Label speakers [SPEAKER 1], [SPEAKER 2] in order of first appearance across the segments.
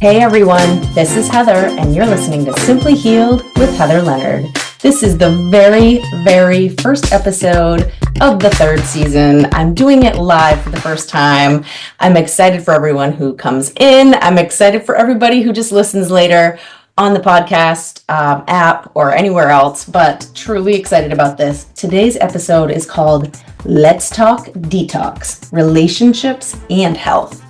[SPEAKER 1] Hey everyone, this is Heather, and you're listening to Simply Healed with Heather Leonard. This is the very first episode of the third season. I'm doing it live for the first time. I'm excited for everyone who comes in. I'm excited for everybody who just listens later on the podcast app or anywhere else, but truly excited about this. Today's episode is called Let's Talk Detox, Relationships and Health.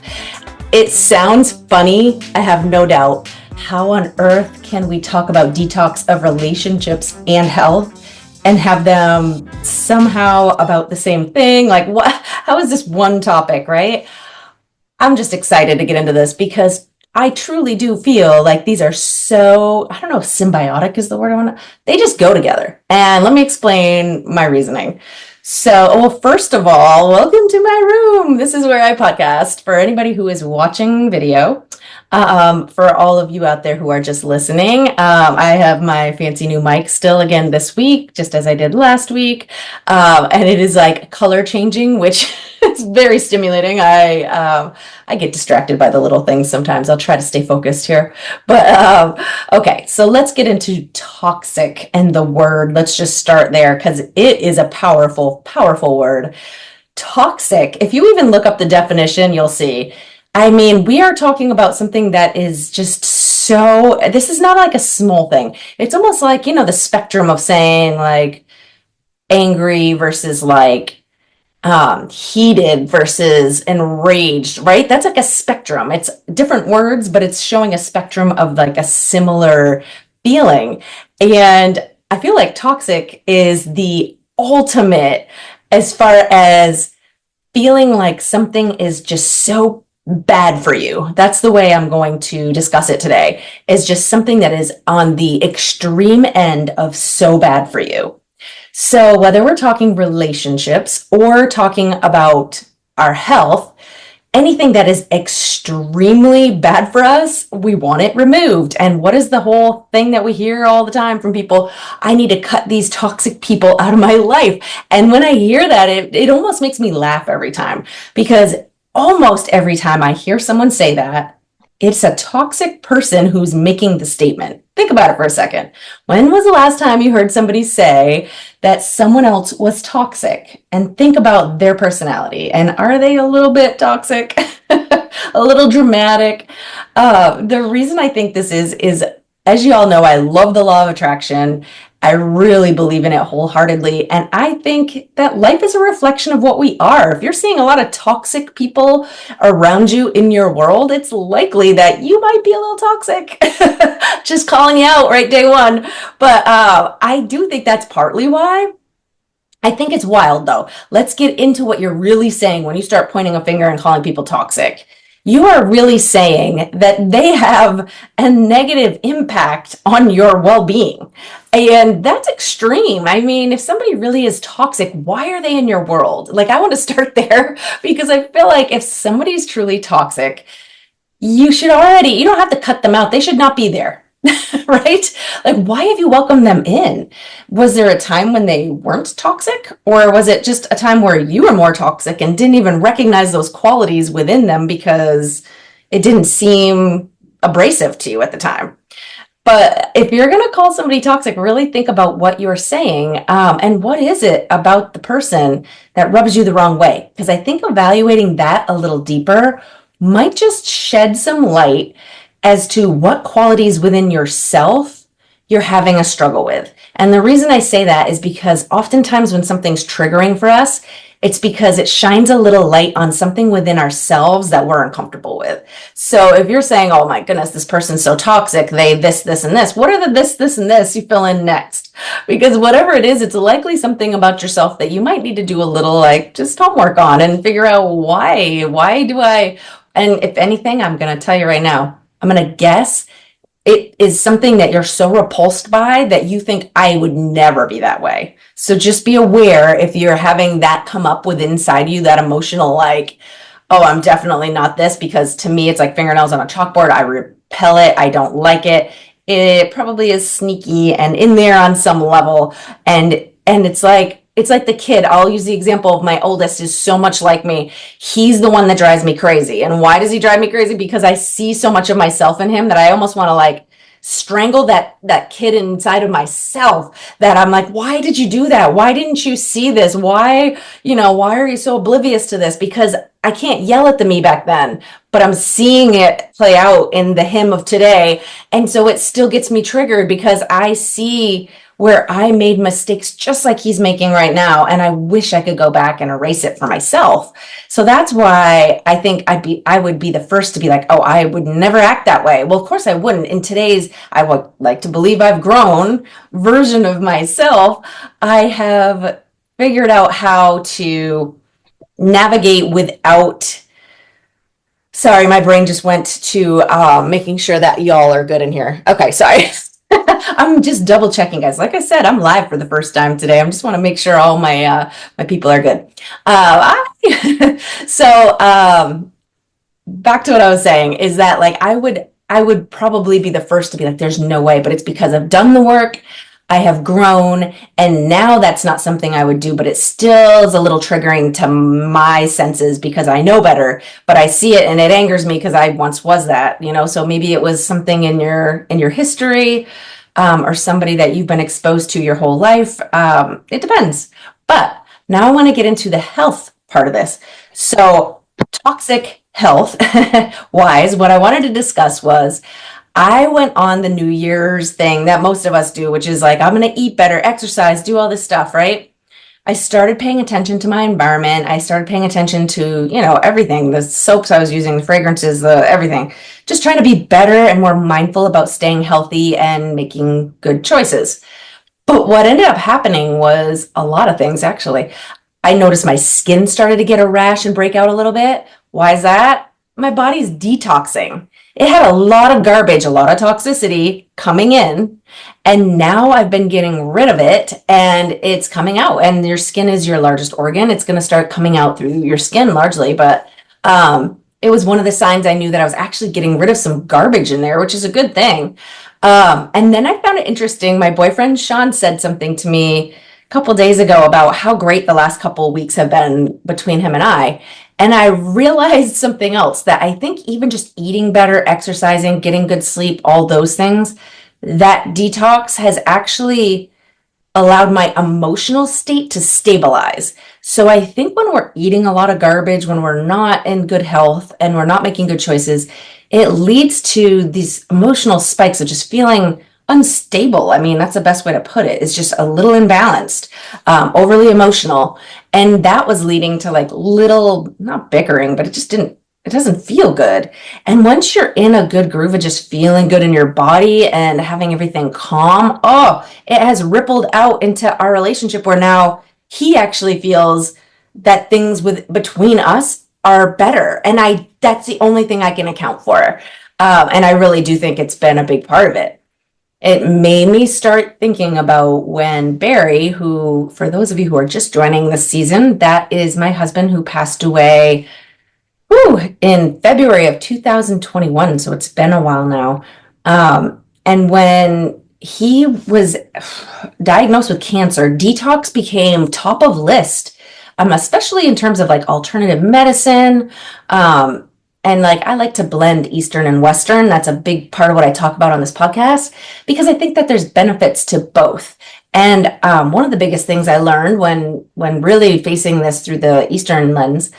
[SPEAKER 1] It sounds funny, I have no doubt. How on earth can we talk about detox of relationships and health and have them somehow about the same thing? Like, what? How is this one topic, right? I'm just excited to get into this because I truly do feel like these are so, I don't know if symbiotic is the word I want to, they just go together. And let me explain my reasoning. So, well, first of all, welcome to my room. This is where I podcast for anybody who is watching video. For all of you out there who are just listening, I have my fancy new mic still again this week, just as I did last week. And it is like color changing, which is very stimulating. I get distracted by the little things sometimes. I'll try to stay focused here. But okay, so let's get into toxic and the word. Let's just start there because it is a powerful word. Toxic, if you even look up the definition, you'll see. I mean, we are talking about something that is just so, this is not like a small thing. It's almost like, the spectrum of saying like angry versus like heated versus enraged, right? That's like a spectrum. It's different words, but it's showing a spectrum of like a similar feeling. And I feel like toxic is the ultimate as far as feeling like something is just so bad for you. That's the way I'm going to discuss it today, is just something that is on the extreme end of so bad for you. So whether we're talking relationships or talking about our health, anything that is extremely bad for us, we want it removed. And what is the whole thing that we hear all the time from people? I need to cut these toxic people out of my life. And when I hear that, it almost makes me laugh every time, because almost every time I hear someone say that, it's a toxic person who's making the statement. Think about it for a second. When was the last time you heard somebody say that someone else was toxic? And think about their personality. And are they a little bit toxic? A little dramatic? The reason I think this is, as you all know, I love the law of attraction. I really believe in it wholeheartedly. And I think that life is a reflection of what we are. If you're seeing a lot of toxic people around you in your world, it's likely that you might be a little toxic. Just calling you out right day one. But I do think that's partly why. I think it's wild though. Let's get into what you're really saying when you start pointing a finger and calling people toxic. You are really saying that they have a negative impact on your well-being. And that's extreme. I mean, if somebody really is toxic, why are they in your world? Like, I want to start there because I feel like if somebody's truly toxic, you don't have to cut them out. They should not be there. Right? Like, why have you welcomed them in? Was there a time when they weren't toxic? Or was it just a time where you were more toxic and didn't even recognize those qualities within them because it didn't seem abrasive to you at the time? But if you're going to call somebody toxic, really think about what you're saying and what is it about the person that rubs you the wrong way? Because I think evaluating that a little deeper might just shed some light as to what qualities within yourself you're having a struggle with. And the reason I say that is because oftentimes when something's triggering for us, it's because it shines a little light on something within ourselves that we're uncomfortable with. So if you're saying, oh my goodness, this person's so toxic, they this, and this, what are the this, and this you fill in next? Because whatever it is, it's likely something about yourself that you might need to do a little just homework on and figure out why do I, and if anything, I'm going to tell you right now, I'm going to guess it is something that you're so repulsed by that you think I would never be that way. So just be aware if you're having that come up with inside you, that emotional like, oh, I'm definitely not this, because to me, it's like fingernails on a chalkboard. I repel it. I don't like it. It probably is sneaky and in there on some level. And it's like, it's like the kid. I'll use the example of my oldest is so much like me. He's the one that drives me crazy. And why does he drive me crazy? Because I see so much of myself in him that I almost want to like strangle that kid inside of myself, that I'm like, why did you do that? Why didn't you see this? Why are you so oblivious to this? Because I can't yell at the me back then, but I'm seeing it play out in the him of today. And so it still gets me triggered because I see where I made mistakes just like he's making right now. And I wish I could go back and erase it for myself. So that's why I think I would be the first to be like, oh, I would never act that way. Well, of course I wouldn't. In today's, I would like to believe I've grown version of myself, I have figured out how to navigate without. Sorry, my brain just went to making sure that y'all are good in here. Okay, sorry. I'm just double checking, guys. Like I said, I'm live for the first time today. I just want to make sure all my people are good. So back to what I was saying is that like I would probably be the first to be like, there's no way, but it's because I've done the work. I have grown, and now that's not something I would do, but it still is a little triggering to my senses because I know better, but I see it and it angers me because I once was that, so maybe it was something in your history, or somebody that you've been exposed to your whole life. It depends. But now I want to get into the health part of this. So toxic health wise, what I wanted to discuss was I went on the New Year's thing that most of us do, which is like, I'm going to eat better, exercise, do all this stuff, right? I started paying attention to my environment. I started paying attention to, everything, the soaps I was using, the fragrances, everything, just trying to be better and more mindful about staying healthy and making good choices. But what ended up happening was a lot of things, actually. I noticed my skin started to get a rash and break out a little bit. Why is that? My body's detoxing. It had a lot of garbage, a lot of toxicity coming in, and now I've been getting rid of it and it's coming out. And your skin is your largest organ. It's going to start coming out through your skin largely, but it was one of the signs I knew that I was actually getting rid of some garbage in there, which is a good thing. And then I found it interesting. My boyfriend Sean said something to me a couple days ago about how great the last couple of weeks have been between him and I. And I realized something else, that I think even just eating better, exercising, getting good sleep, all those things, that detox has actually allowed my emotional state to stabilize. So I think when we're eating a lot of garbage, when we're not in good health and we're not making good choices, it leads to these emotional spikes of just feeling unstable. I mean, that's the best way to put it. It's just a little imbalanced, overly emotional. And that was leading to like little, not bickering, but it doesn't feel good. And once you're in a good groove of just feeling good in your body and having everything calm, it has rippled out into our relationship where now he actually feels that things between us are better. And that's the only thing I can account for. And I really do think it's been a big part of it. It made me start thinking about when Barry, who, for those of you who are just joining this season, that is my husband who passed away in February of 2021. So it's been a while now. And when he was diagnosed with cancer, detox became top of list, especially in terms of like alternative medicine. And like, I like to blend Eastern and Western. That's a big part of what I talk about on this podcast, because I think that there's benefits to both. And one of the biggest things I learned when really facing this through the Eastern lens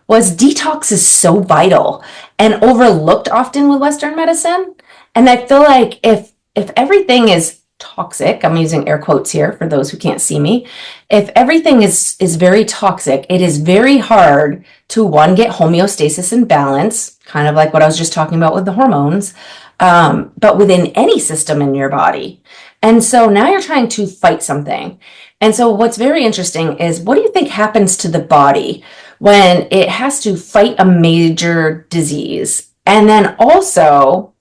[SPEAKER 1] was detox is so vital and overlooked often with Western medicine. And I feel like if everything is toxic, I'm using air quotes here for those who can't see me. If everything is very toxic, it is very hard to, one, get homeostasis and balance, kind of like what I was just talking about with the hormones, but within any system in your body. And so now you're trying to fight something. And so what's very interesting is, what do you think happens to the body when it has to fight a major disease? And then also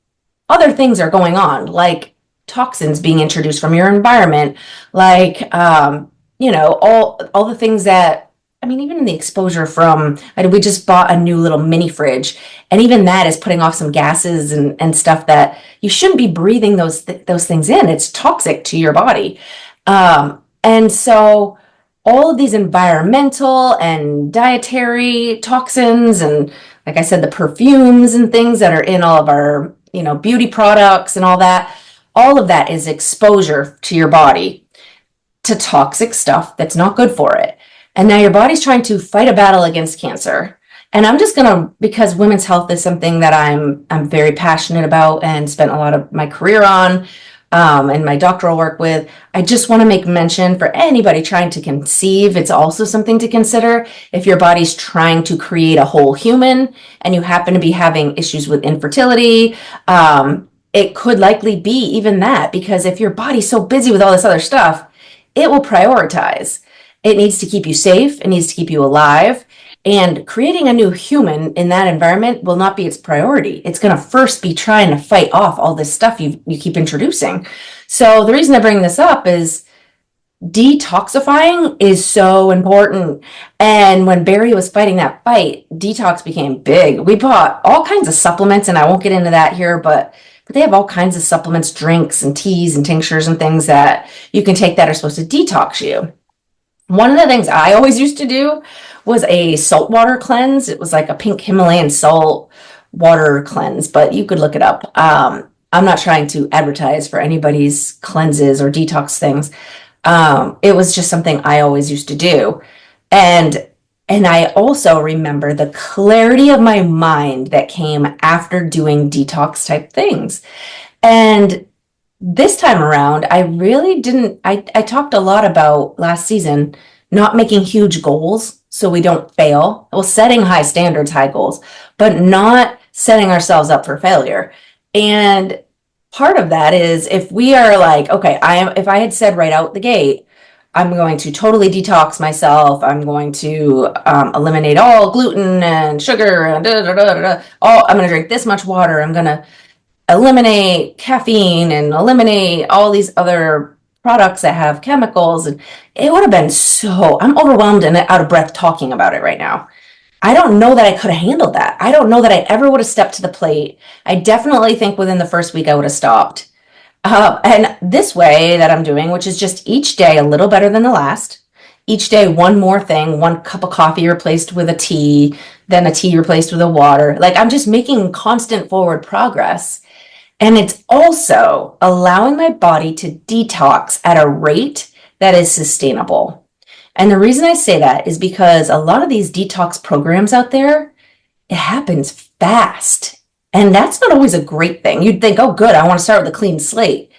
[SPEAKER 1] other things are going on, like toxins being introduced from your environment, like, all the things that, even the exposure from, we just bought a new little mini fridge, and even that is putting off some gases and stuff that you shouldn't be breathing those things in. It's toxic to your body. And so all of these environmental and dietary toxins, and like I said, the perfumes and things that are in all of our, beauty products and all of that is exposure to your body to toxic stuff that's not good for it. And now your body's trying to fight a battle against cancer. And I'm just gonna, because women's health is something that I'm very passionate about and spent a lot of my career on, and my doctoral work with. I just want to make mention for anybody trying to conceive. It's also something to consider if your body's trying to create a whole human and you happen to be having issues with infertility. It could likely be even that, because if your body's so busy with all this other stuff, it will prioritize. It needs to keep you safe. It needs to keep you alive. And creating a new human in that environment will not be its priority. It's going to first be trying to fight off all this stuff you keep introducing. So the reason I bring this up is detoxifying is so important. And when Barry was fighting that fight, detox became big. We bought all kinds of supplements, and I won't get into that here, but they have all kinds of supplements, drinks and teas and tinctures and things that you can take that are supposed to detox you. One of the things I always used to do was a saltwater cleanse. It was like a pink Himalayan salt water cleanse, but you could look it up. I'm not trying to advertise for anybody's cleanses or detox things. It was just something I always used to do. And I also remember the clarity of my mind that came after doing detox type things. And this time around, I really didn't. I talked a lot about last season not making huge goals so we don't fail. Well, setting high standards, high goals, but not setting ourselves up for failure. And part of that is if we are like, okay, if I had said right out the gate, I'm going to totally detox myself. I'm going to eliminate all gluten and sugar and I'm going to drink this much water. I'm going to eliminate caffeine and eliminate all these other products that have chemicals. And it would have been I'm overwhelmed and out of breath talking about it right now. I don't know that I could have handled that. I don't know that I ever would have stepped to the plate. I definitely think within the first week I would have stopped. And this way that I'm doing, which is just each day a little better than the last. Each day, one more thing, one cup of coffee replaced with a tea, then a tea replaced with a water. Like I'm just making constant forward progress. And it's also allowing my body to detox at a rate that is sustainable. And the reason I say that is because a lot of these detox programs out there, it happens fast. And that's not always a great thing. You'd think, oh, good, I want to start with a clean slate.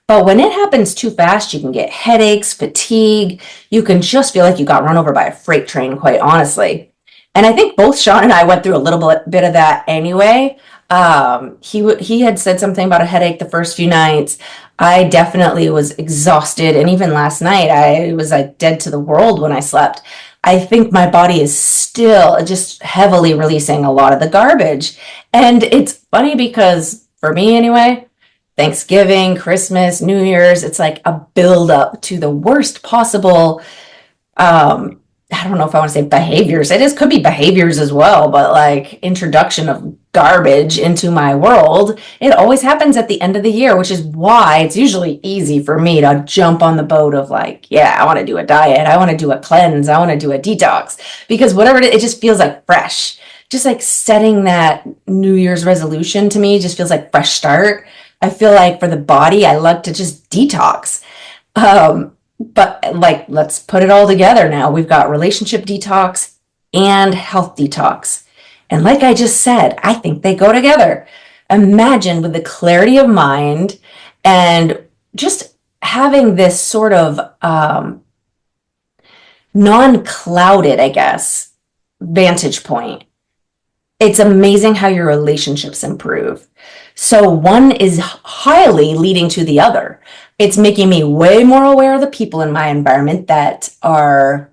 [SPEAKER 1] But when it happens too fast, you can get headaches, fatigue. You can just feel like you got run over by a freight train, quite honestly. And I think both Sean and I went through a little bit of that anyway. He had said something about a headache the first few nights. I definitely was exhausted. And even last night, I was like dead to the world when I slept. I think my body is still just heavily releasing a lot of the garbage. And it's funny because for me anyway, Thanksgiving, Christmas, New Year's, it's like a build-up to the worst possible, I don't know if I want to say behaviors. Could be behaviors as well, but like introduction of garbage into my world. It always happens at the end of the year, which is why it's usually easy for me to jump on the boat of like, yeah, I want to do a diet. I want to do a cleanse. I want to do a detox, because whatever it is, it just feels like fresh. Just like setting that New Year's resolution to me just feels like fresh start. I feel like for the body, I like to just detox. But like, let's put it all together now. We've got relationship detox and health detox. And like I just said, I think they go together. Imagine with the clarity of mind and just having this sort of non-clouded, I guess, vantage point. It's amazing how your relationships improve. So one is highly leading to the other. It's making me way more aware of the people in my environment that are,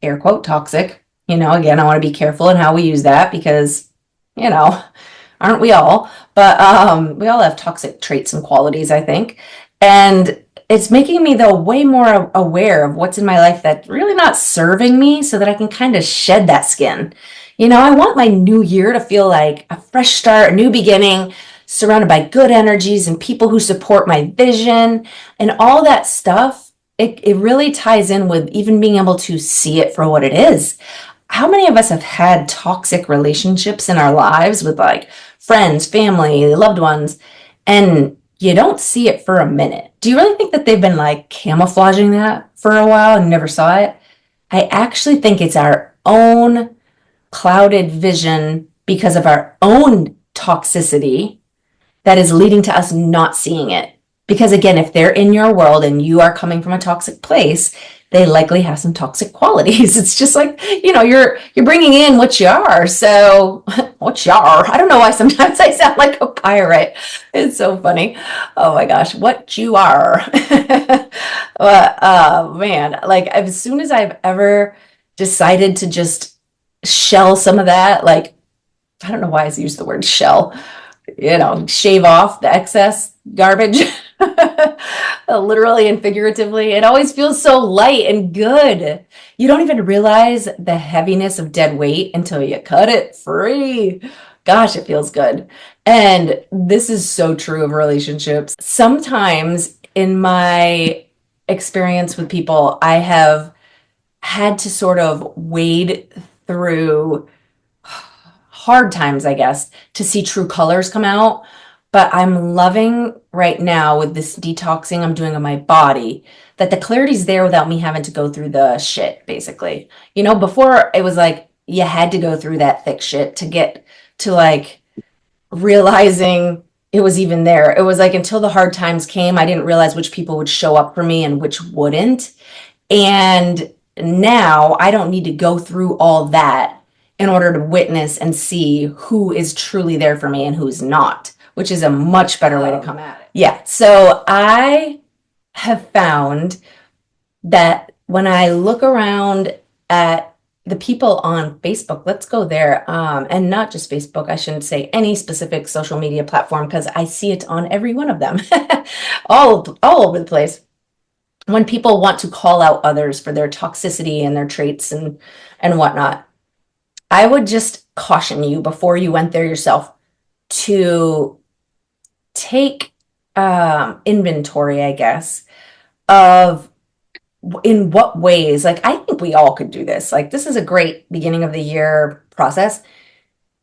[SPEAKER 1] air quote, toxic. Again, I want to be careful in how we use that because, aren't we all? But we all have toxic traits and qualities, I think. And it's making me, though, way more aware of what's in my life that's really not serving me so that I can kind of shed that skin. I want my new year to feel like a fresh start, a new beginning, surrounded by good energies and people who support my vision and all that stuff. it really ties in with even being able to see it for what it is. How many of us have had toxic relationships in our lives with like friends, family, loved ones, and you don't see it for a minute? Do you really think that they've been like camouflaging that for a while and never saw it? I actually think it's our own clouded vision because of our own toxicity that is leading to us not seeing it. Because again, if they're in your world and you are coming from a toxic place, they likely have some toxic qualities. It's just like, you're bringing in what you are. So what you are. I don't know why sometimes I sound like a pirate. It's so funny. Oh my gosh, what you are. But man, like as soon as I've ever decided to just shell some of that, like I don't know why I used the word shell, shave off the excess garbage, literally and figuratively. It always feels so light and good. You don't even realize the heaviness of dead weight until you cut it free. Gosh, it feels good. And this is so true of relationships. Sometimes in my experience with people, I have had to sort of wade through hard times, I guess, to see true colors come out. But I'm loving right now with this detoxing I'm doing on my body that the clarity's there without me having to go through the shit, basically. Before it was like you had to go through that thick shit to get to like realizing it was even there. It was like until the hard times came, I didn't realize which people would show up for me and which wouldn't. And now I don't need to go through all that in order to witness and see who is truly there for me and who's not, which is a much better way to come at it. Yeah. So I have found that when I look around at the people on Facebook, let's go there, and not just Facebook, I shouldn't say any specific social media platform because I see it on every one of them, all over the place. When people want to call out others for their toxicity and their traits and whatnot, I would just caution you before you went there yourself to take inventory, I guess, of in what ways. Like, I think we all could do this. Like, this is a great beginning of the year process,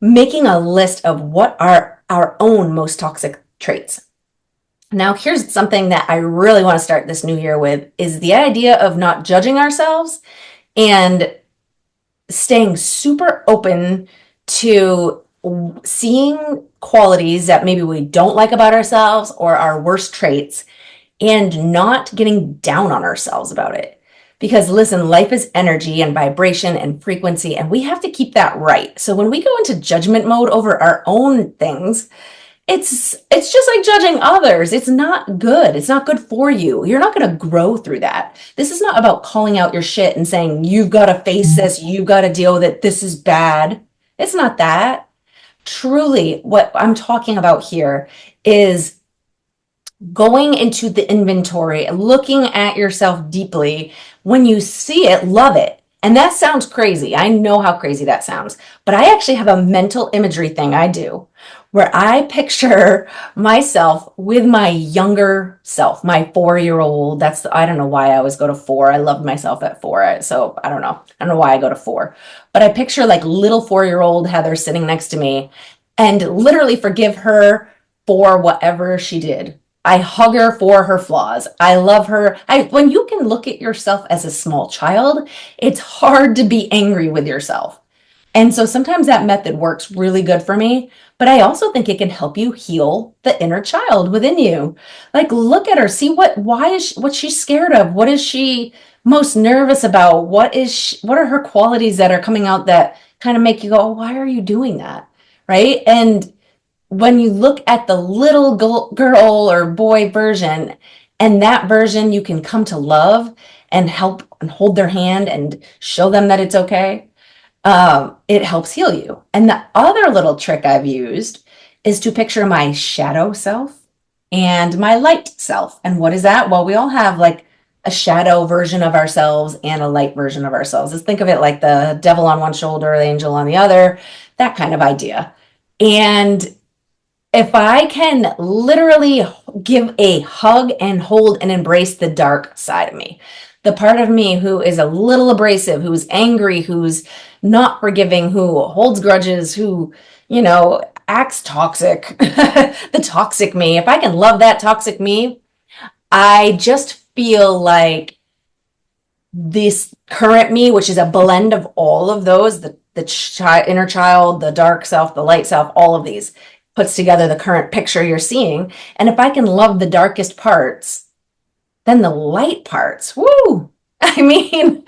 [SPEAKER 1] making a list of what are our own most toxic traits. Now, here's something that I really want to start this new year with is the idea of not judging ourselves and staying super open to seeing qualities that maybe we don't like about ourselves or our worst traits and not getting down on ourselves about it. Because listen, life is energy and vibration and frequency, and we have to keep that right. So when we go into judgment mode over our own things, it's just like judging others. It's not good. It's not good for you. You're not going to grow through that. This is not about calling out your shit and saying, you've got to face this. You've got to deal with it. This is bad. It's not that. Truly, what I'm talking about here is going into the inventory, looking at yourself deeply. When you see it, love it. And that sounds crazy. I know how crazy that sounds. But I actually have a mental imagery thing I do where I picture myself with my younger self, my 4-year-old. I don't know why I always go to 4. I loved myself at 4. So I don't know. I don't know why I go to 4. But I picture like little 4-year-old Heather sitting next to me and literally forgive her for whatever she did. I hug her for her flaws. I love her. When you can look at yourself as a small child, it's hard to be angry with yourself. And so sometimes that method works really good for me, but I also think it can help you heal the inner child within you. Like look at her, see what she's scared of. What is she most nervous about? What are her qualities that are coming out that kind of make you go, oh, why are you doing that? Right? And when you look at the little girl or boy version, and that version you can come to love and help and hold their hand and show them that it's okay, it helps heal you. And the other little trick I've used is to picture my shadow self and my light self. And what is that? Well, we all have like a shadow version of ourselves and a light version of ourselves. Just think of it like the devil on one shoulder, the angel on the other, that kind of idea. And If I can literally give a hug and hold and embrace the dark side of me, the part of me who is a little abrasive, who's angry, who's not forgiving, who holds grudges, who, acts toxic, the toxic me, if I can love that toxic me, I just feel like this current me, which is a blend of all of those, the inner child, the dark self, the light self, all of these puts together the current picture you're seeing. And if I can love the darkest parts, then the light parts, woo! I mean,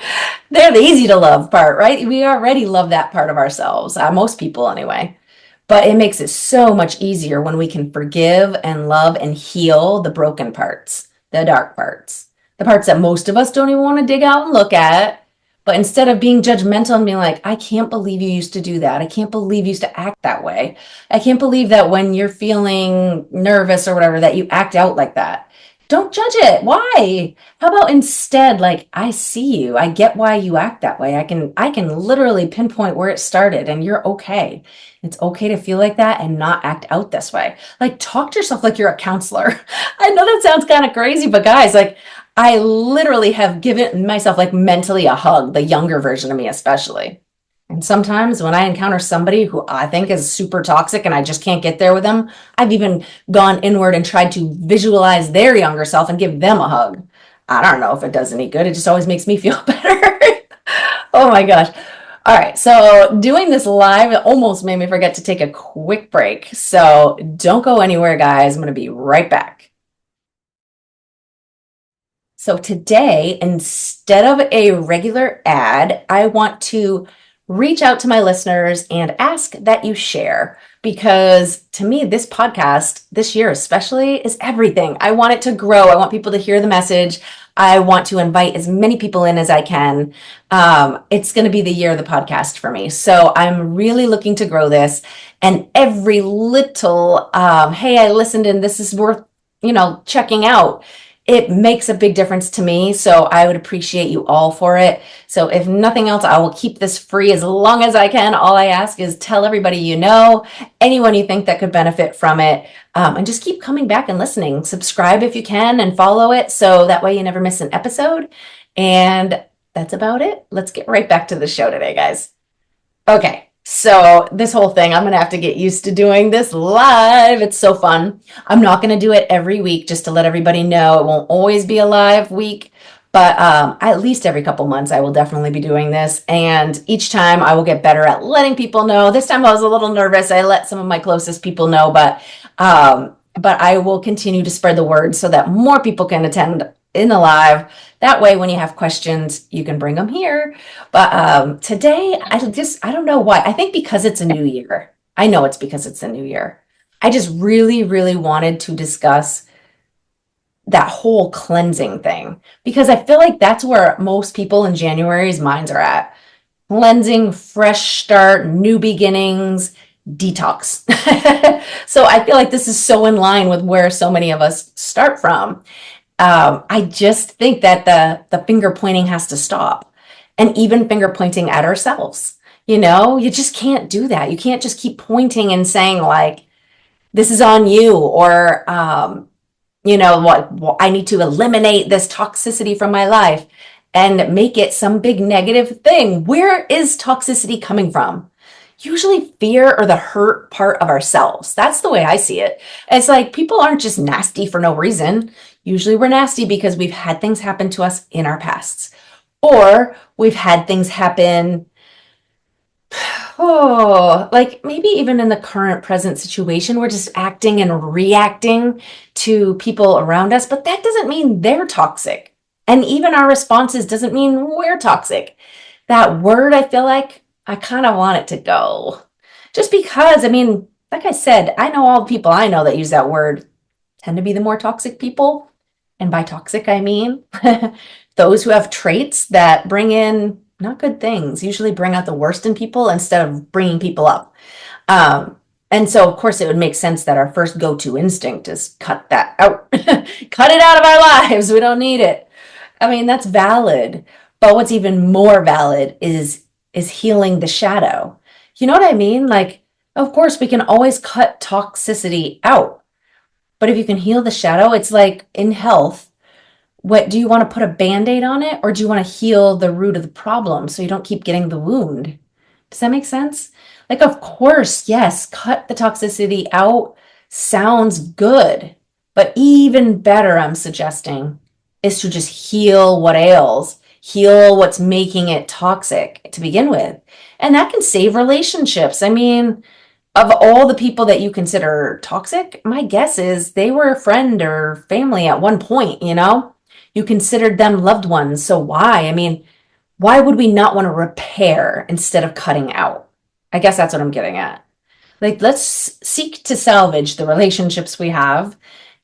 [SPEAKER 1] they're the easy to love part, right? We already love that part of ourselves, most people anyway. But it makes it so much easier when we can forgive and love and heal the broken parts, the dark parts, the parts that most of us don't even want to dig out and look at. But instead of being judgmental and being like, I can't believe you used to do that. I can't believe you used to act that way. I can't believe that when you're feeling nervous or whatever, that you act out like that. Don't judge it. Why? How about instead, like, I see you. I get why you act that way. I can literally pinpoint where it started and you're okay. It's okay to feel like that and not act out this way. Like, talk to yourself like you're a counselor. I know that sounds kind of crazy, but guys, like, I literally have given myself like mentally a hug, the younger version of me, especially. And sometimes when I encounter somebody who I think is super toxic and I just can't get there with them, I've even gone inward and tried to visualize their younger self and give them a hug. I don't know if it does any good. It just always makes me feel better. Oh my gosh. All right. So doing this live, it almost made me forget to take a quick break. So don't go anywhere, guys. I'm going to be right back. So today, instead of a regular ad, I want to reach out to my listeners and ask that you share because to me, this podcast this year especially is everything. I want it to grow. I want people to hear the message. I want to invite as many people in as I can. It's going to be the year of the podcast for me. So I'm really looking to grow this, and every little, hey, I listened and this is worth, checking out. It makes a big difference to me, so I would appreciate you all for it. So if nothing else, I will keep this free as long as I can. All I ask is tell everybody you know, anyone you think that could benefit from it, and just keep coming back and listening. Subscribe if you can and follow it so that way you never miss an episode. And that's about it. Let's get right back to the show today, guys. Okay, so this whole thing, I'm going to have to get used to doing this live. It's so fun. I'm not going to do it every week, just to let everybody know. It won't always be a live week, but at least every couple months, I will definitely be doing this. And each time I will get better at letting people know. This time I was a little nervous. I let some of my closest people know, but I will continue to spread the word so that more people can attend in the live. That way, when you have questions, you can bring them here. But today, I don't know why. I think because it's a new year. I know it's because it's a new year. I just really, really wanted to discuss that whole cleansing thing because I feel like that's where most people in January's minds are at. Cleansing, fresh start, new beginnings, detox. So I feel like this is so in line with where so many of us start from. I just think that the finger pointing has to stop, and even finger pointing at ourselves. You just can't do that. You can't just keep pointing and saying like, this is on you, or, what I need to eliminate this toxicity from my life and make it some big negative thing. Where is toxicity coming from? Usually fear or the hurt part of ourselves. That's the way I see it. It's like people aren't just nasty for no reason. Usually we're nasty because we've had things happen to us in our pasts, or we've had things happen, like maybe even in the current present situation, we're just acting and reacting to people around us, but that doesn't mean they're toxic. And even our responses doesn't mean we're toxic. That word, I feel like I kind of want it to go. Just because, like I said, I know all the people I know that use that word tend to be the more toxic people. And by toxic, I mean those who have traits that bring in not good things, usually bring out the worst in people instead of bringing people up. And so, of course, it would make sense that our first go-to instinct is cut that out, cut it out of our lives. We don't need it. That's valid. But what's even more valid is healing the shadow. You know what I mean? Like Of course, we can always cut toxicity out. But if you can heal the shadow, it's like in health, what do you want to put a band-aid on it, or do you want to heal the root of the problem so you don't keep getting the wound? Does that make sense? Like, of course, yes, cut the toxicity out sounds good, but even better, I'm suggesting, is to just heal what ails, heal what's making it toxic to begin with. And that can save relationships. I mean, of all the people that you consider toxic, my guess is they were a friend or family at one point, you know? You considered them loved ones. So why? I mean, why would we not want to repair instead of cutting out? I guess that's what I'm getting at. Like, let's seek to salvage the relationships we have.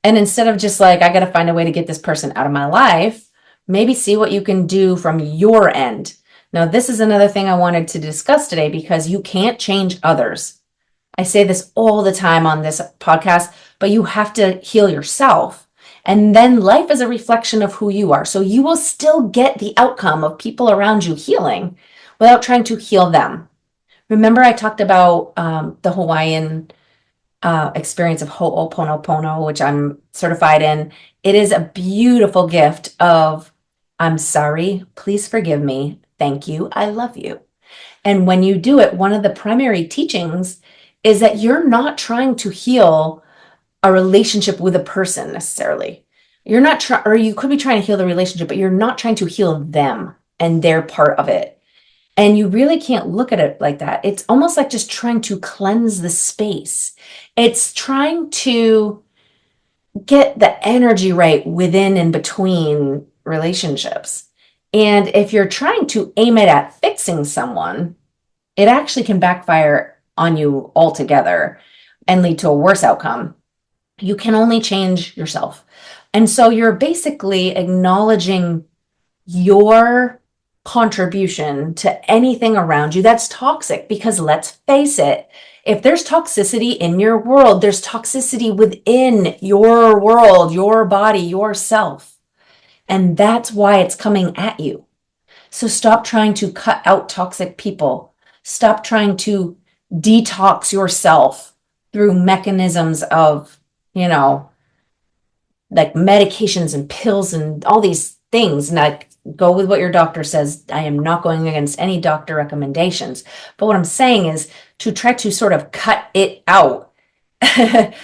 [SPEAKER 1] And instead of just like, I got to find a way to get this person out of my life, maybe see what you can do from your end. Now, this is another thing I wanted to discuss today because you can't change others. I say this all the time on this podcast, but you have to heal yourself. And then life is a reflection of who you are. So you will still get the outcome of people around you healing without trying to heal them. Remember, I talked about the Hawaiian experience of Ho'oponopono, which I'm certified in. It is a beautiful gift of, I'm sorry, please forgive me, thank you, I love you. And when you do it, one of the primary teachings is that you're not trying to heal a relationship with a person necessarily. You're not trying, or you could be trying to heal the relationship, but you're not trying to heal them and their part of it. And you really can't look at it like that. It's almost like just trying to cleanse the space. It's trying to get the energy right within and between relationships. And if you're trying to aim it at fixing someone, it actually can backfire on you altogether and lead to a worse outcome. You can only change yourself. And so you're basically acknowledging your contribution to anything around you that's toxic, because let's face it, if there's toxicity in your world, there's toxicity within your world, your body, yourself. And that's why it's coming at you. So stop trying to cut out toxic people. Stop trying to detox yourself through mechanisms of, like medications and pills and all these things. And like, go with what your doctor says. I am not going against any doctor recommendations. But what I'm saying is to try to sort of cut it out. That's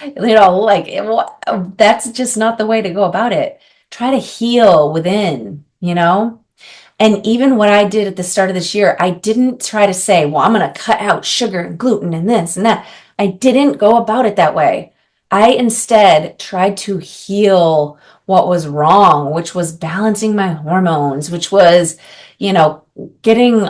[SPEAKER 1] just not the way to go about it. Try to heal within. And even what I did at the start of this year, I didn't try to say, well, I'm going to cut out sugar and gluten and this and that. I didn't go about it that way. I instead tried to heal what was wrong, which was balancing my hormones, which was, getting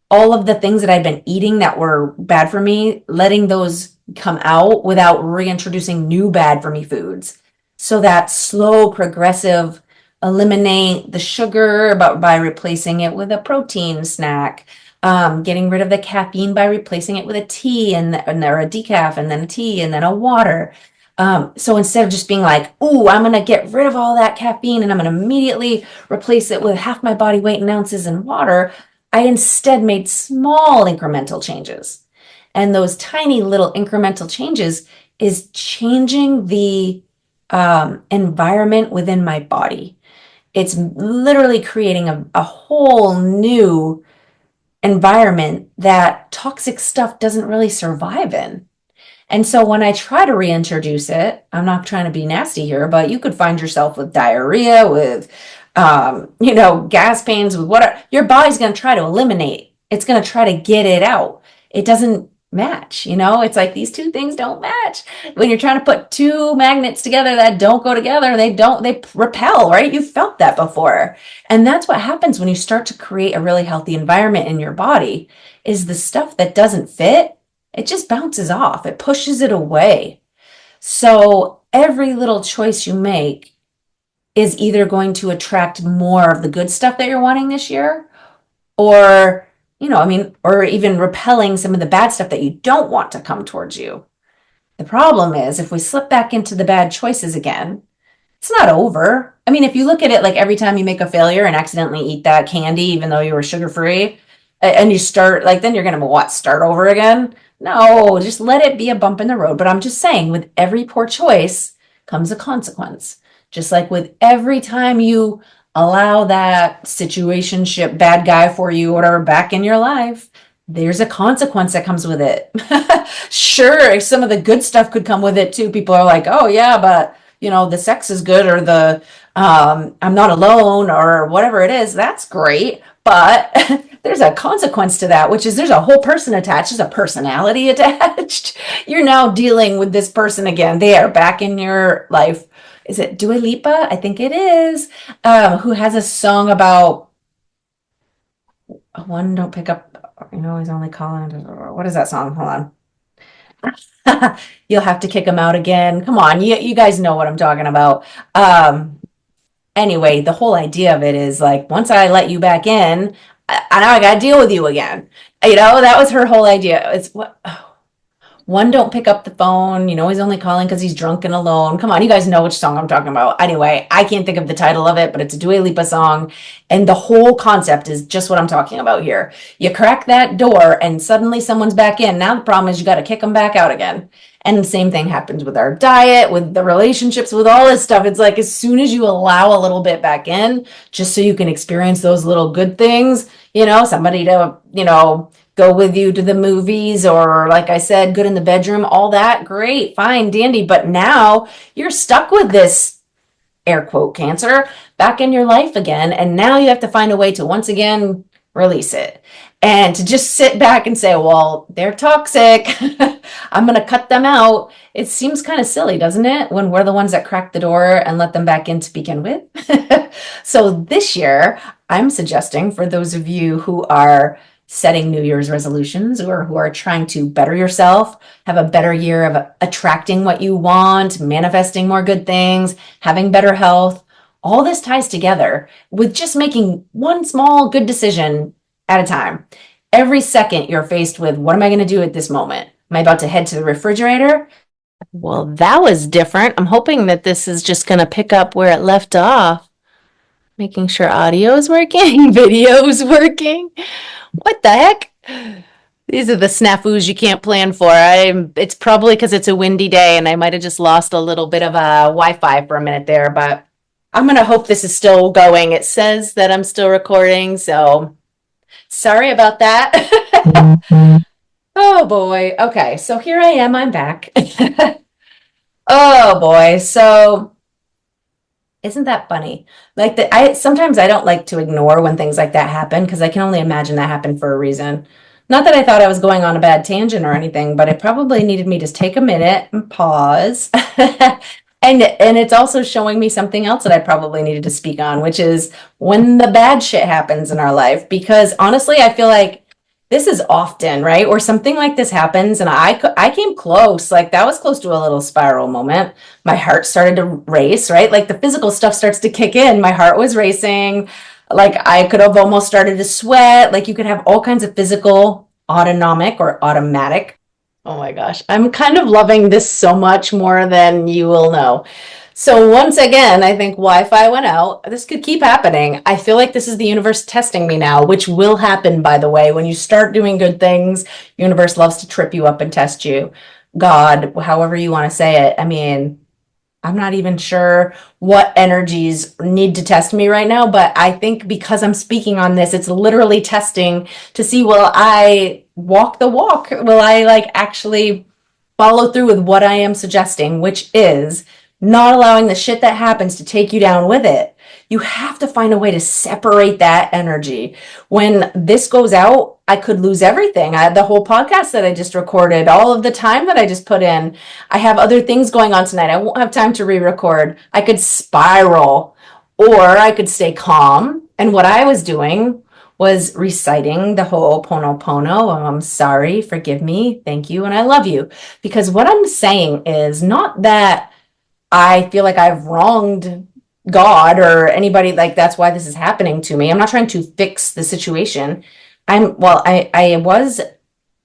[SPEAKER 1] all of the things that I'd been eating that were bad for me, letting those come out without reintroducing new bad for me foods. So that slow, progressive, eliminate the sugar by replacing it with a protein snack, getting rid of the caffeine by replacing it with a tea or a decaf and then a tea and then a water. So instead of just being like, ooh, I'm going to get rid of all that caffeine and I'm going to immediately replace it with half my body weight in ounces in water, I instead made small incremental changes. And those tiny little incremental changes is changing the environment within my body. It's literally creating a whole new environment that toxic stuff doesn't really survive in. And so when I try to reintroduce it, I'm not trying to be nasty here, but you could find yourself with diarrhea, with, gas pains, with whatever. Your body's going to try to eliminate. It's going to try to get it out. It doesn't match. It's like these two things don't match. When you're trying to put two magnets together that don't go together, they repel, right? You felt that before. And that's what happens when you start to create a really healthy environment in your body, is the stuff that doesn't fit, it just bounces off. It pushes it away. So every little choice you make is either going to attract more of the good stuff that you're wanting this year, or or even repelling some of the bad stuff that you don't want to come towards you. The problem is if we slip back into the bad choices again, it's not over. I mean, if you look at it like every time you make a failure and accidentally eat that candy, even though you were sugar-free, And you start like, then you're going to what, start over again? No, just let it be a bump in the road. But I'm just saying, with every poor choice comes a consequence. Just like with every time you allow that situationship bad guy for you, whatever, back in your life, there's a consequence that comes with it. Sure, some of the good stuff could come with it too. People are like, oh yeah, but the sex is good, or the I'm not alone, or whatever it is. That's great. But there's a consequence to that, which is there's a whole person attached, there's a personality attached. You're now dealing with this person again. They are back in your life. Is it Dua Lipa? I think it is. Who has a song about one don't pick up, he's only calling. What is that song? Hold on. You'll have to kick him out again. Come on, you guys know what I'm talking about. Anyway, the whole idea of it is like, once I let you back in, I now I got to deal with you again. That was her whole idea. It's what. One don't pick up the phone, he's only calling because he's drunk and alone. Come on, you guys know which song I'm talking about. Anyway, I can't think of the title of it, but it's a Dua Lipa song. And the whole concept is just what I'm talking about here. You crack that door and suddenly someone's back in. Now the problem is you got to kick them back out again. And the same thing happens with our diet, with the relationships, with all this stuff. It's like as soon as you allow a little bit back in, just so you can experience those little good things, somebody to, go with you to the movies, or like I said, good in the bedroom, all that, great, fine, dandy. But now you're stuck with this air quote cancer back in your life again. And now you have to find a way to once again release it. And to just sit back and say, well, they're toxic. I'm going to cut them out. It seems kind of silly, doesn't it? When we're the ones that crack the door and let them back in to begin with. So this year, I'm suggesting for those of you who are setting New Year's resolutions, or who are trying to better yourself, have a better year of attracting what you want, manifesting more good things, having better health. All this ties together with just making one small good decision at a time. Every second you're faced with, what am I going to do at this moment? Am I about to head to the refrigerator? Well, that was different. I'm hoping that this is just going to pick up where it left off. Making sure audio is working, video is working. What the heck? These are the snafus you can't plan for. It's probably because it's a windy day and I might have just lost a little bit of Wi-Fi for a minute there, but I'm going to hope this is still going. It says that I'm still recording, so sorry about that. Oh boy. Okay, so here I am. I'm back. Oh boy. So isn't that funny? Like sometimes I don't like to ignore when things like that happen, because I can only imagine that happened for a reason. Not that I thought I was going on a bad tangent or anything, but it probably needed me to take a minute and pause. And it's also showing me something else that I probably needed to speak on, which is when the bad shit happens in our life. Because honestly, I feel like this is often, right? Or something like this happens, and I came close. Like that was close to a little spiral moment. My heart started to race, right? Like the physical stuff starts to kick in. My heart was racing. Like I could have almost started to sweat. Like you could have all kinds of physical autonomic or automatic. Oh my gosh, I'm kind of loving this so much more than you will know. So once again, I think Wi-Fi went out. This could keep happening. I feel like this is the universe testing me now, which will happen, by the way. When you start doing good things, universe loves to trip you up and test you. God, however you want to say it. I mean, I'm not even sure what energies need to test me right now, but I think because I'm speaking on this, it's literally testing to see, will I walk the walk? Will I actually follow through with what I am suggesting, which is not allowing the shit that happens to take you down with it. You have to find a way to separate that energy. When this goes out, I could lose everything. The whole podcast that I just recorded, all of the time that I just put in. I have other things going on tonight. I won't have time to re-record. I could spiral, or I could stay calm. And what I was doing was reciting the whole Pono. I'm sorry, forgive me, thank you, and I love you. Because what I'm saying is not that I feel like I've wronged God or anybody, like that's why this is happening to me. I'm not trying to fix the situation. I was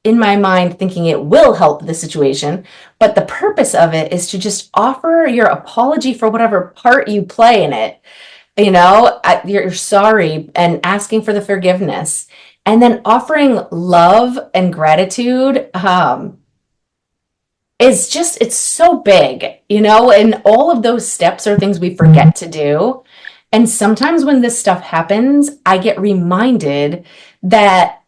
[SPEAKER 1] in my mind thinking it will help the situation, but the purpose of it is to just offer your apology for whatever part you play in it. You're sorry and asking for the forgiveness. And then offering love and gratitude is just, it's so big, and all of those steps are things we forget to do. And sometimes when this stuff happens, I get reminded that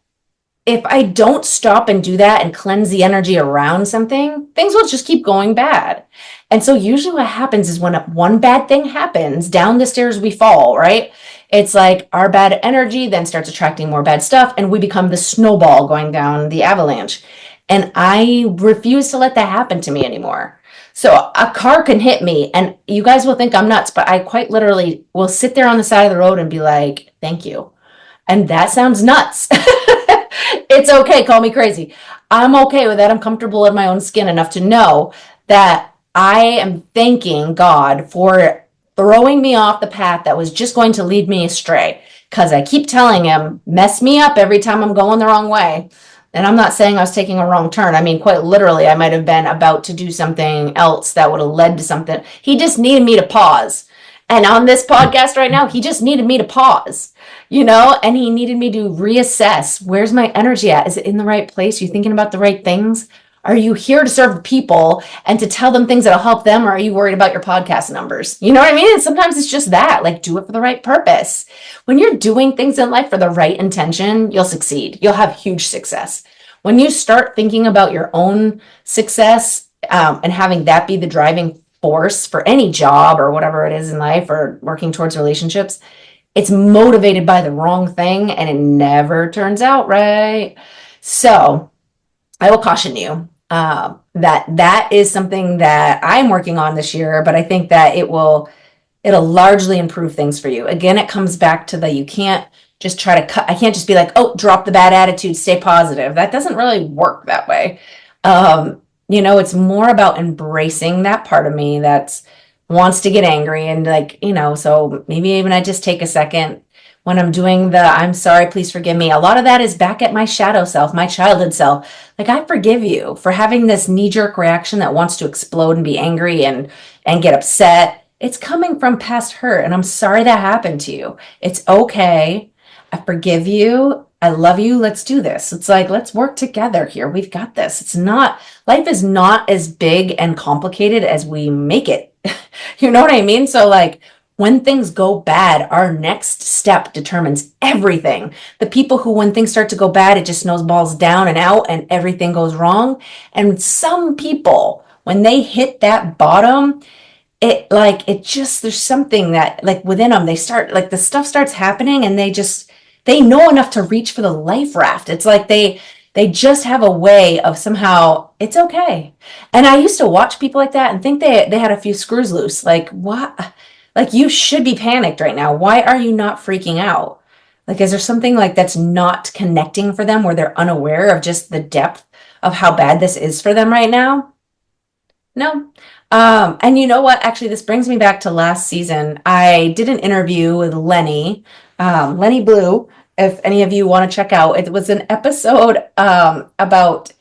[SPEAKER 1] if I don't stop and do that and cleanse the energy around something, things will just keep going bad. And so usually what happens is when one bad thing happens, down the stairs we fall, right? It's like our bad energy then starts attracting more bad stuff, and we become the snowball going down the avalanche. And I refuse to let that happen to me anymore. So a car can hit me, and you guys will think I'm nuts, but I quite literally will sit there on the side of the road and be like, thank you. And that sounds nuts. It's okay. Call me crazy. I'm okay with that. I'm comfortable in my own skin enough to know that I am thanking God for throwing me off the path that was just going to lead me astray. Because I keep telling him, mess me up every time I'm going the wrong way. And I'm not saying I was taking a wrong turn. I mean, quite literally, I might have been about to do something else that would have led to something. He just needed me to pause. And on this podcast right now, he just needed me to pause, and he needed me to reassess, where's my energy at? Is it in the right place? Are you thinking about the right things? Are you here to serve people and to tell them things that'll help them? Or are you worried about your podcast numbers? You know what I mean? And sometimes it's just that, like, do it for the right purpose. When you're doing things in life for the right intention, you'll succeed. You'll have huge success. When you start thinking about your own success and having that be the driving force for any job or whatever it is in life, or working towards relationships, it's motivated by the wrong thing and it never turns out right. So I will caution you that is something that I'm working on this year, but I think that it'll largely improve things for you. Again, it comes back to you can't just try to cut. I can't just be like, oh, drop the bad attitude, stay positive. That doesn't really work that way. It's more about embracing that part of me that wants to get angry and so maybe even I just take a second when I'm doing I'm sorry, please forgive me. A lot of that is back at my shadow self, my childhood self. Like, I forgive you for having this knee-jerk reaction that wants to explode and be angry and get upset. It's coming from past hurt, and I'm sorry that happened to you. It's okay. I forgive you. I love you. Let's do this. It's like, let's work together here. We've got this. Life is not as big and complicated as we make it. You know what I mean? So when things go bad, our next step determines everything. The people who, when things start to go bad, it just snowballs down and out and everything goes wrong. And some people, when they hit that bottom, there's something that within them, they start, the stuff starts happening and they know enough to reach for the life raft. It's like they just have a way of somehow, it's okay. And I used to watch people like that and think they had a few screws loose. Like, what? You should be panicked right now. Why are you not freaking out? Is there something that's not connecting for them, where they're unaware of just the depth of how bad this is for them right now? No. And you know what? Actually, this brings me back to last season. I did an interview with Lenny Blue. If any of you want to check out, it was an episode about,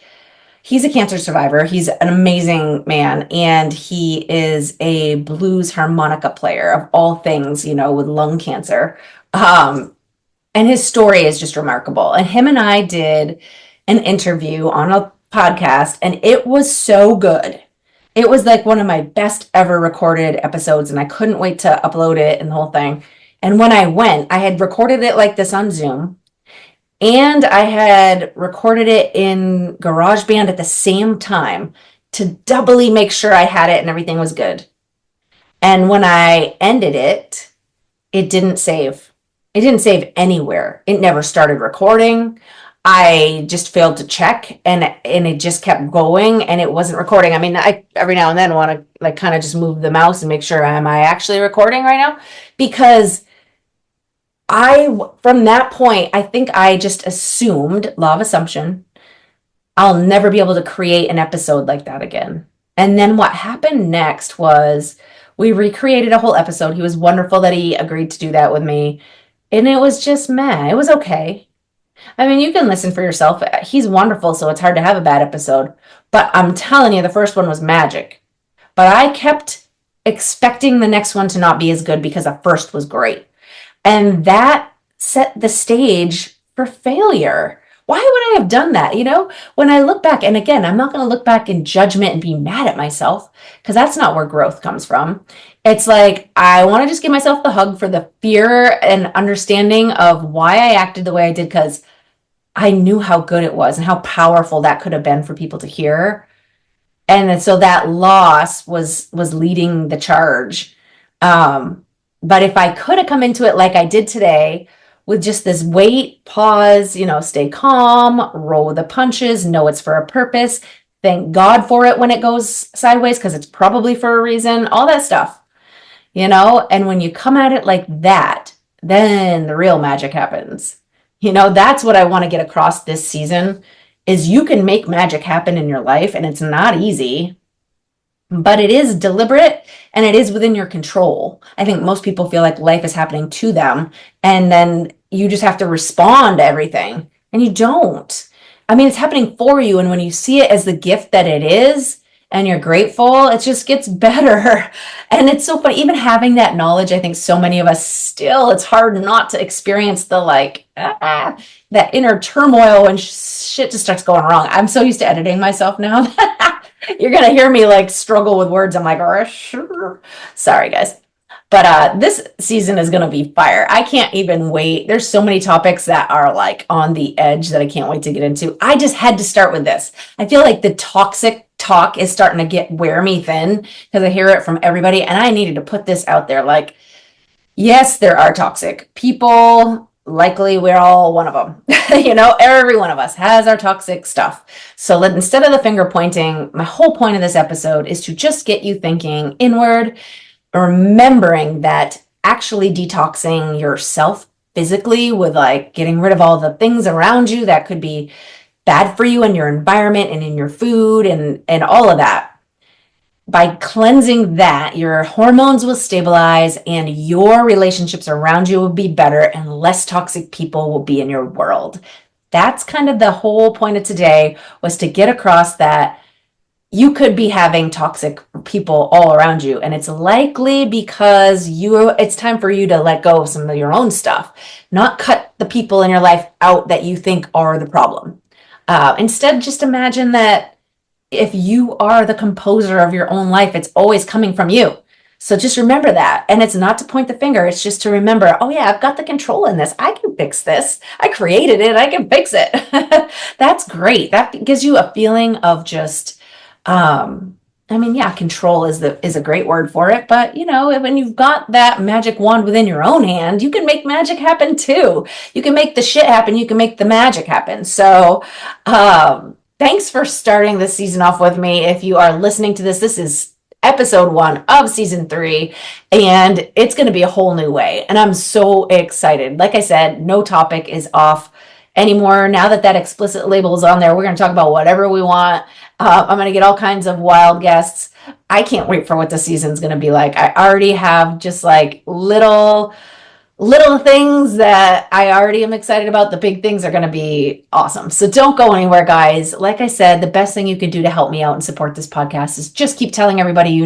[SPEAKER 1] he's a cancer survivor. He's an amazing man, and he is a blues harmonica player of all things, with lung cancer. And his story is just remarkable. And him and I did an interview on a podcast, and it was so good. It was one of my best ever recorded episodes, and I couldn't wait to upload it and the whole thing. And when I went, I had recorded it like this on Zoom, and I had recorded it in GarageBand at the same time to doubly make sure I had it and everything was good. And when I ended it, it didn't save. It didn't save anywhere. It never started recording. I just failed to check, and it just kept going, and it wasn't recording. I mean, I every now and then want to kind of just move the mouse and make sure, am I actually recording right now? Because from that point, I think I just assumed, law of assumption, I'll never be able to create an episode like that again. And then what happened next was we recreated a whole episode. He was wonderful that he agreed to do that with me. And it was just meh. It was okay. I mean, you can listen for yourself. He's wonderful, so it's hard to have a bad episode. But I'm telling you, the first one was magic. But I kept expecting the next one to not be as good because the first was great. And that set the stage for failure. Why would I have done that? When I look back, and again, I'm not going to look back in judgment and be mad at myself because that's not where growth comes from. It's like, I want to just give myself the hug for the fear and understanding of why I acted the way I did, because I knew how good it was and how powerful that could have been for people to hear. And so that loss was leading the charge. But if I could have come into it like I did today, with just this wait, pause, stay calm, roll with the punches, know it's for a purpose, thank God for it when it goes sideways, because it's probably for a reason, all that stuff, and when you come at it like that, then the real magic happens. That's what I want to get across this season, is you can make magic happen in your life, and it's not easy, but it is deliberate and it is within your control. I think most people feel like life is happening to them and then you just have to respond to everything, and you don't. I mean, it's happening for you, and when you see it as the gift that it is and you're grateful, it just gets better. And it's so funny, even having that knowledge, I think so many of us still, it's hard not to experience the that inner turmoil when shit just starts going wrong. I'm so used to editing myself now. You're going to hear me struggle with words. I'm like, oh, sure. Sorry, guys. But this season is going to be fire. I can't even wait. There's so many topics that are on the edge that I can't wait to get into. I just had to start with this. I feel like the toxic talk is starting to wear me thin because I hear it from everybody. And I needed to put this out there. Yes, there are toxic people. Likely we're all one of them. Every one of us has our toxic stuff. So instead of the finger pointing, my whole point of this episode is to just get you thinking inward, remembering that actually detoxing yourself physically with getting rid of all the things around you that could be bad for you in your environment and in your food and all of that. By cleansing that, your hormones will stabilize and your relationships around you will be better and less toxic people will be in your world. That's kind of the whole point of today, was to get across that you could be having toxic people all around you. And it's likely because it's time for you to let go of some of your own stuff, not cut the people in your life out that you think are the problem. Instead, just imagine that if you are the composer of your own life, it's always coming from you. So just remember that. And it's not to point the finger. It's just to remember, oh yeah, I've got the control in this. I can fix this. I created it. I can fix it. That's great. That gives you a feeling of just, control is a great word for it. But when you've got that magic wand within your own hand, you can make magic happen too. You can make the shit happen. You can make the magic happen. So, thanks for starting this season off with me. If you are listening to this is episode 1 of season 3, and it's going to be a whole new way. And I'm so excited. Like I said, no topic is off anymore. Now that explicit label is on there, we're going to talk about whatever we want. I'm going to get all kinds of wild guests. I can't wait for what the season's going to be like. I already have just little things that I already am excited about. The big things are going to be awesome. So don't go anywhere, guys. Like I said, the best thing you can do to help me out and support this podcast is just keep telling everybody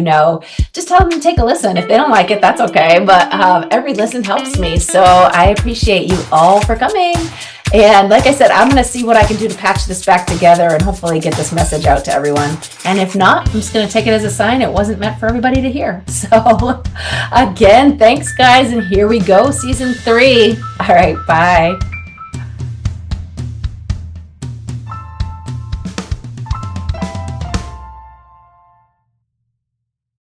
[SPEAKER 1] just tell them to take a listen. If they don't like it, that's okay. But every listen helps me. So I appreciate you all for coming. And like I said, I'm going to see what I can do to patch this back together and hopefully get this message out to everyone. And if not, I'm just going to take it as a sign it wasn't meant for everybody to hear. So again, thanks guys. And here we go, season 3. All right, bye.